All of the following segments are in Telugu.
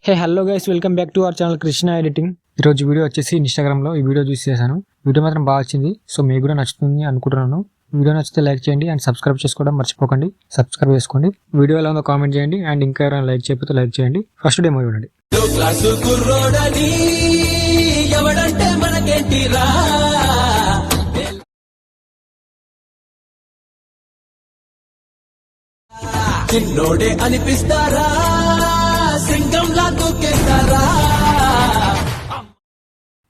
Hey hello guys, welcome back to our channel Krishna editing. ఈరోజు వీడియో వచ్చేసి ఇన్స్టాగ్రామ్లో ఈ వీడియో చూసి చేశాను. వీడియో మాత్రం బాగా వచ్చింది. సో మీకు కూడా నచ్చుతుంది అనుకుంటున్నాను. వీడియో నచ్చితే లైక్ చేయండి అండ్ సబ్స్క్రైబ్ చేసుకోవడం మర్చిపోకండి. సబ్స్క్రైబ్ చేసుకోండి. వీడియో ఎలా ఉందో కామెంట్ చేయండి అండ్ ఇంకా ఎవరైనా లైక్ చేయకపోతే లైక్ చేయండి. ఫస్ట్ డెమో చూడండి. అనిపిస్తారా సింగంలా దూకేస్తారా.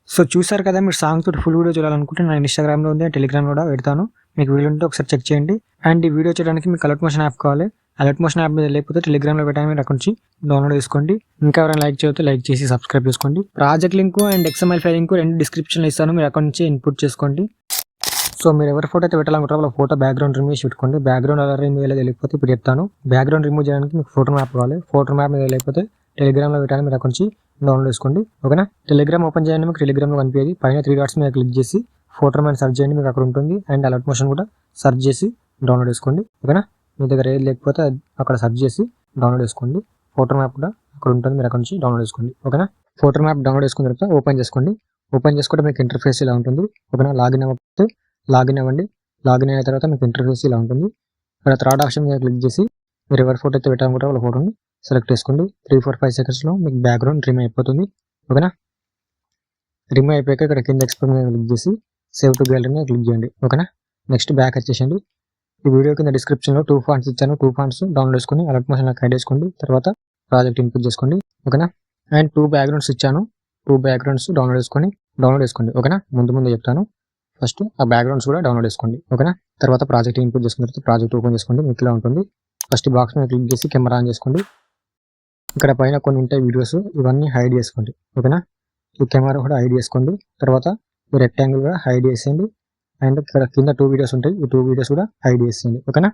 సో చూసారు కదా, మీరు సాంగ్ తోటి ఫుల్ వీడియో చూడాలనుకుంటే నా ఇన్స్టాగ్రామ్లో ఉంది, టెలిగ్రామ్లో కూడా పెడతాను. మీకు వీడియో ఉంటే ఒకసారి చెక్ చేయండి. అండ్ ఈ వీడియో చేయడానికి మీకు అలర్ట్ మోషన్ యాప్ కావాలి. అలర్ట్ మోషన్ యాప్ మీద లేకపోతే టెలిగ్రామ్లో పెట్టాలని మీరు అక్కడి నుంచి డౌన్లోడ్ చేసుకోండి. ఇంకా ఎవరైనా లైక్ చేయకపోతే లైక్ చేసి సబ్స్క్రైబ్ చేసుకోండి. Project link and XML file link రెండు డిస్క్రిప్షన్లో ఇస్తాను, మీరు అక్కడి నుంచి ఇన్పుట్ చేసుకోండి. సో మీరు ఎవరి ఫోటో అయితే పెట్టాలనుకుంటారో వాళ్ళ ఫోటో బ్యాక్గ్రౌండ్ రిమూవ్ చేసి పెట్టుకోండి. బ్యాక్గ్రౌండ్ అలా రిమూవ్ అయ్యేది లేకపోతే ఇప్పుడు చెప్తాను. బ్యాక్గ్రౌండ్ రిమూవ్ చేయడానికి మీకు ఫోటో మ్యాప్ కావాలి. ఫోటో మ్యాప్ మీద లేకపోతే టెలిగ్రామ్లో పెట్టాలని మీరు అక్కడి నుంచి డౌన్లోడ్ చేసుకోండి. ఓకేనా. టెలిగ్రామ్ ఓపెన్ చేయండి. మీకు టెలిగ్రామ్లో కనిపించేది పైన 3 డాట్స్ మీద క్లిక్ చేసి ఫోటో మ్యాన్ సెర్చ్ చేయండి, మీకు అక్కడ ఉంటుంది. అండ్ అలర్ట్ మోషన్ కూడా సెర్చ్ చేసి డౌన్లోడ్ చేసుకోండి. ఓకేనా. మీ దగ్గర ఏది లేకపోతే అక్కడ సెర్చ్ చేసి డౌన్లోడ్ చేసుకోండి. ఫోటో మ్యాప్ కూడా అక్కడ ఉంటుంది, మీరు అక్కడ నుంచి డౌన్లోడ్ చేసుకోండి. ఓకేనా. ఫోటో మ్యాప్ డౌన్లోడ్ చేసుకున్న తర్వాత ఓపెన్ చేసుకోండి. ఓపెన్ చేసుకుంటే మీకు ఇంటర్ఫేస్ ఇలా ఉంటుంది. ఓకేనా. లాగిన్ అవ్వకపోతే లాగిన్ అవ్వండి. లాగిన్ అయిన తర్వాత మీకు ఇంటర్ఫేస్ ఇలా ఉంటుంది. ఇక్కడ థర్డ్ ఆప్షన్ మీద క్లిక్ చేసి మీరు ఎవరి ఫోటో అయితే పెట్టాలనుకుంటే వాళ్ళ ఫోటోని సెలెక్ట్ చేసుకోండి. 3-4-5 సెకండ్స్లో మీకు బ్యాక్గ్రౌండ్ రిమూవ్ అయిపోతుంది. ఓకేనా. రిమూవ్ అయిపోయాక ఇక్కడ కింద ఎక్స్పోర్ట్ మీద క్లిక్ చేసి సేవ్ టు గ్యాలరీ మీద క్లిక్ చేయండి. ఓకేనా. నెక్స్ట్ బ్యాక్ వచ్చేసండి. ఈ వీడియో కింద డిస్క్రిప్షన్లో 2 ఫాంట్స్ ఇచ్చాను. 2 ఫాంట్స్ డౌన్లోడ్ చేసుకుని అలర్ట్ మోషన్ యాడ్ చేసుకోండి. తర్వాత ప్రాజెక్ట్ ఇన్పుట్ చేసుకోండి. ఓకేనా. అండ్ 2 బ్యాక్గ్రౌండ్స్ ఇచ్చాను. 2 బ్యాక్గ్రౌండ్స్ డౌన్లోడ్ చేసుకోండి. ఓకేనా. ముందు చెప్తాను. ఫస్ట్ ఆ బ్యాక్గ్రౌండ్స్ కూడా డౌన్లోడ్ చేసుకోండి. ఓకేనా. తర్వాత ప్రాజెక్ట్ ఇన్పుట్ చేసుకున్న తర్వాత ప్రాజెక్ట్ ఓపెన్ చేసుకోండి. మీకు ఇలా ఉంటుంది. ఫస్ట్ బాక్స్ మీద క్లిక్ చేసి కెమెరా ఆన్ చేసుకోండి. ఇక్కడ పైన కొన్ని ఉంటాయి వీడియోస్, ఇవన్నీ హైడ్ చేసుకోండి. ఓకేనా. ఈ కెమెరా కూడా హైడ్ చేసుకోండి. తర్వాత ఈ రెక్టాంగిల్ కూడా హైడ్ చేసేయండి. అండ్ ఇక్కడ కింద 2 వీడియోస్ ఉంటాయి, ఈ 2 వీడియోస్ కూడా హైడ్ చేసేయండి. ఓకేనా.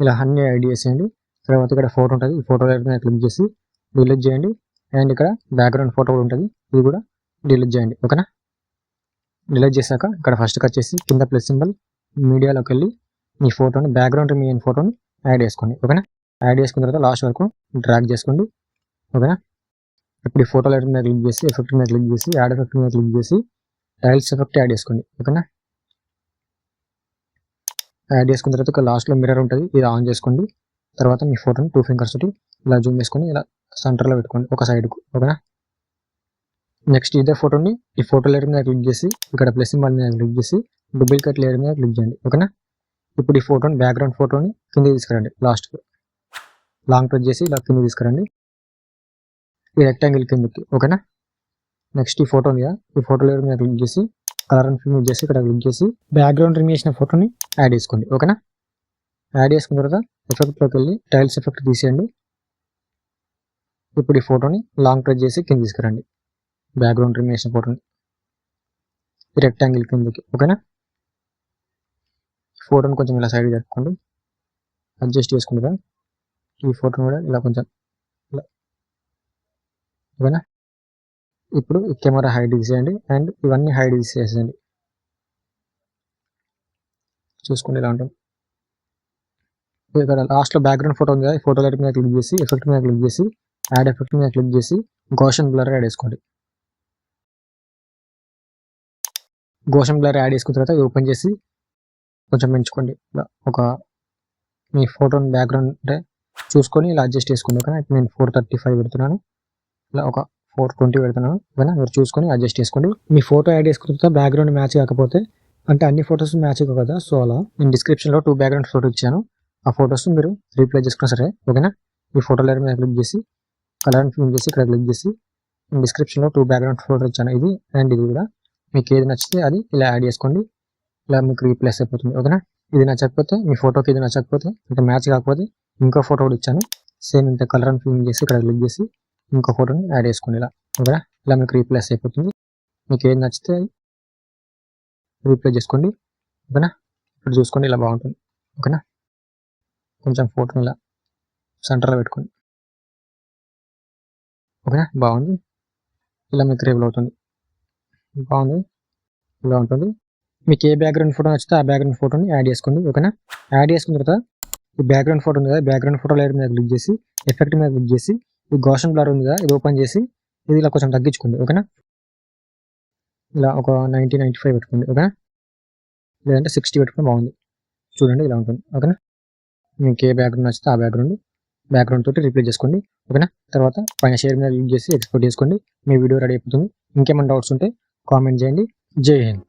ఇలా అన్ని హైడ్ చేసేయండి. తర్వాత ఇక్కడ ఫోటో ఉంటుంది, ఈ ఫోటో మీద క్లిక్ చేసి డిలీట్ చేయండి. అండ్ ఇక్కడ బ్యాక్గ్రౌండ్ ఫోటో కూడా ఉంటుంది, ఇది కూడా డిలీట్ చేయండి. ఓకేనా. డిలీట్ చేశాక ఇక్కడ ఫస్ట్కి వచ్చేసి కింద ప్లస్ సింబల్ మీడియాలోకి వెళ్ళి మీ ఫోటోని బ్యాక్గ్రౌండ్ మీ ఫోటోని యాడ్ చేసుకోండి. ఓకేనా. యాడ్ చేసుకున్న తర్వాత లాస్ట్ వరకు డ్రాగ్ చేసుకోండి. ఓకేనా. ఇప్పుడు ఈ ఫోటో లైట్ మీద క్లిక్ చేసి ఎఫెక్ట్ మీద క్లిక్ చేసి యాడ్ ఎఫెక్ట్ మీద క్లిక్ చేసి టైల్స్ ఎఫెక్ట్ యాడ్ చేసుకోండి. ఓకేనా. యాడ్ చేసుకున్న తర్వాత ఇక్కడ లాస్ట్లో మిర్రర్ ఉంటుంది, ఇది ఆన్ చేసుకోండి. తర్వాత మీ ఫోటోని 2 ఫింగర్స్ తోటి ఇలా జూమ్ చేసుకొని ఇలా సెంటర్లో పెట్టుకోండి ఒక సైడ్కు. ఓకేనా. నెక్స్ట్ ఇదే ఫోటోని ఈ ఫోటో లేయర్ మీద క్లిక్ చేసి ఇక్కడ ప్లస్ సింబల్ మీద క్లిక్ చేసి డూప్లికేట్ లేయర్ మీద క్లిక్ చేయండి. ఓకేనా. ఇప్పుడు ఈ ఫోటోని బ్యాక్గ్రౌండ్ ఫోటోని కింద తీసుకురండి. లాస్ట్కి లాంగ్ ప్రెస్ చేసి ఇలా కింద తీసుకురండి, ఈ రెక్టాంగిల్ కిందకి. ఓకేనా. నెక్స్ట్ ఈ ఫోటో మీద ఈ ఫోటో లేయర్ మీద క్లిక్ చేసి కలర్ అండ్ ఫిల్మ్ చేసి ఇక్కడ క్లిక్ చేసి బ్యాక్గ్రౌండ్ రిమూవ్ చేసిన ఫోటోని యాడ్ చేసుకోండి. ఓకేనా. యాడ్ చేసుకున్న తర్వాత ఎఫెక్ట్లోకి వెళ్ళి టైల్స్ ఎఫెక్ట్ తీసేయండి. ఇప్పుడు ఈ ఫోటోని లాంగ్ ప్రెస్ చేసి కింద తీసుకురండి, బ్యాక్గ్రౌండ్ రిమూవ్ చేసిన ఫోటోని ఈ రెక్టాంగిల్ కిందకి. ఓకేనా. ఫోటోని కొంచెం ఇలా సైడ్ జరుపుకోండి, అడ్జస్ట్ చేసుకుంది కదా. ఈ ఫోటోని కూడా ఇలా కొంచెం ఇలా. ఓకేనా. ఇప్పుడు ఈ కెమెరా హైడ్ తీసేయండి అండ్ ఇవన్నీ హైడ్ తీసేసేయండి. చూసుకోండి ఇలా ఉంటుంది. ఇక్కడ లాస్ట్లో బ్యాక్గ్రౌండ్ ఫోటో ఉంది కదా, ఈ ఫోటో లైట్ మీద క్లిక్ చేసి ఎఫెక్ట్ మీద క్లిక్ చేసి యాడ్ ఎఫెక్ట్ మీద క్లిక్ చేసి గోషన్ బ్లర్ యాడ్ చేసుకోండి. గోషన్ బ్లర్ యాడ్ చేసుకున్న తర్వాత ఓపెన్ చేసి కొంచెం పెంచుకోండి. ఇలా ఒక మీ ఫోటోని బ్యాక్గ్రౌండ్ అంటే చూసుకొని ఇలా అడ్జస్ట్ చేసుకోండి. ఓకేనా. ఇప్పుడు నేను 435 పెడుతున్నాను, ఇలా ఒక 420 పెడుతున్నాను. ఓకేనా. మీరు చూసుకొని అడ్జస్ట్ చేసుకోండి. మీ ఫోటో యాడ్ చేసుకున్న తర్వాత బ్యాక్గ్రౌండ్ మ్యాచ్ కాకపోతే, అంటే అన్ని ఫొటోస్ మ్యాచ్ కావు కదా, సో అలా నేను డిస్క్రిప్షన్లో 2 బ్యాక్గ్రౌండ్ ఫోటో ఇచ్చాను, ఆ ఫొటోస్ మీరు రీప్లేస్ చేసుకున్నా సరే. ఓకేనా. ఈ ఫోటో లేయర్ మీద క్లిక్ చేసి కలర్ అండ్ ఫిల్మ్ చేసి ఇక్కడ క్లిక్ చేసి డిస్క్రిప్షన్లో 2 బ్యాక్గ్రౌండ్ ఫోటో ఇచ్చాను, ఇది అండ్ ఇది కూడా. మీకు ఏది నచ్చితే అది ఇలా యాడ్ చేసుకోండి, ఇలా మీకు రీప్లేస్ అయిపోతుంది. ఓకేనా. ఇది నచ్చకపోతే మీ ఫోటోకి ఇది నచ్చకపోతే అంటే మ్యాచ్ కాకపోతే ఇంకో ఫోటో కూడా ఇచ్చాను, సేమ్ ఇంత కలర్ అండ్ ఫిల్మ్ చేసి ఇక్కడ క్లిక్ చేసి ఇంకో ఫోటోని యాడ్ చేసుకోండి ఇలా. ఓకేనా. ఇలా మీకు రీప్లేస్ అయిపోతుంది. మీకు ఏది నచ్చితే రీప్లేస్ చేసుకోండి. ఓకేనా. ఇప్పుడు చూసుకోండి ఇలా బాగుంటుంది. ఓకేనా. కొంచెం ఫోటోని ఇలా సెంటర్లో పెట్టుకోండి. ఓకేనా. బాగుంది. ఇలా మీకు రేబుల్ అవుతుంది. బాగుంది, ఇలా ఉంటుంది. మీకు ఏ బ్యాక్గ్రౌండ్ ఫోటో నచ్చితే ఆ బ్యాక్గ్రౌండ్ ఫోటోని యాడ్ చేసుకోండి. ఓకేనా. యాడ్ చేసుకున్న తర్వాత ఈ బ్యాక్గ్రౌండ్ ఫోటో ఉంది కదా, బ్యాక్గ్రౌండ్ ఫోటో లేయర్ మీద క్లిక్ చేసి ఎఫెక్ట్ మీద క్లిక్ చేసి ఈ గౌషన్ బ్లర్ ఉంది కదా, ఇది ఓపెన్ చేసి ఇది ఇలా కొంచెం తగ్గించుకోండి. ఓకేనా, ఇలా ఒక 90-95 పెట్టుకోండి. ఓకేనా, లేదంటే 60 పెట్టుకుని బాగుంది. చూడండి ఇలా ఉంటుంది. ఓకేనా, మీకు ఏ బ్యాక్గ్రౌండ్ నచ్చితే ఆ బ్యాక్గ్రౌండ్ తోటి రీప్లేస్ చేసుకోండి. ఓకేనా, తర్వాత పైన షేర్ మీద యూజ్ చేసి ఎక్స్పోర్ట్ చేసుకోండి. మీ వీడియో రెడీ అయిపోతుంది. ఇంకేమైనా డౌట్స్ ఉంటే కామెంట్ చేయండి. జై హింద్.